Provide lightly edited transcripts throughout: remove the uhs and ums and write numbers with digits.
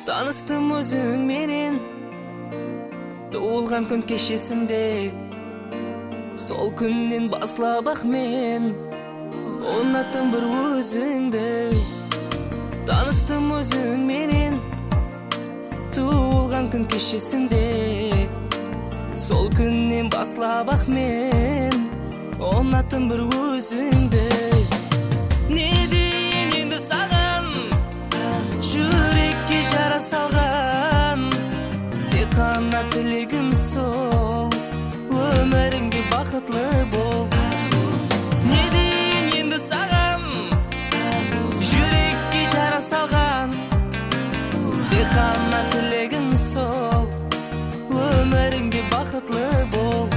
Tanıştım özüң менен туылган күн кечесинде. Сол күндөн башлап мен онаттым бір өзүңдү. Tanıştım özüң менен туылган күн кечесинде. Сол күндөн башлап мен онаттым бір өзүңдү. Не дейин энди саган, жүрекке жара салган, тек кана тилегим сол, өмүрүңдө бакытлы бол. Не дейин энди саган, жүрекке жара салган, тек кана тилегим сол, өмүрүңдө бакытлы бол.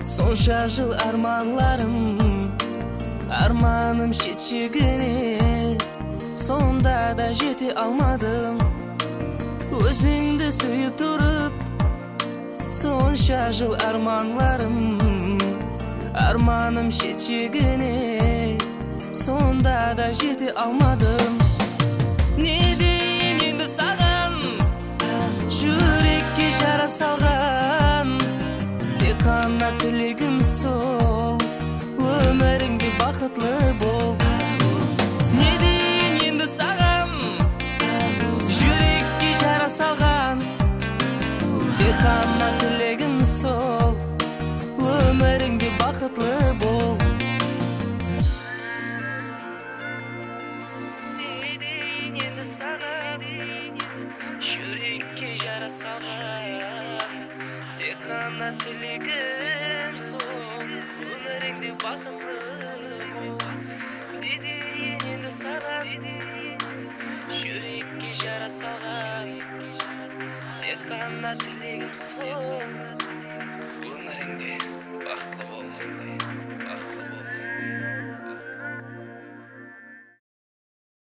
Сонша жыл арманым шетчегіне, сонда да жете алмадым. Өзіңді сүйіп тұрып, сонша жыл арманым шетчегіне, сонда да жете алмадым. Не дейін енді саған, жүрекке жара салған, тек қана тілегім сол, өміріңде бақытлы бол. Не дейін енді саған, жүрекке жара салған, тек қана тілегім сол, өміріңде бақытлы бол. Не дейін енді саған, жүрекке жара салған, тек қана тілегім сол, өміріңде бақытлы бол. Не дейін енді саған, жүрекке жара салған, тек қана тілегім сол, өміріңде бақытлы бол.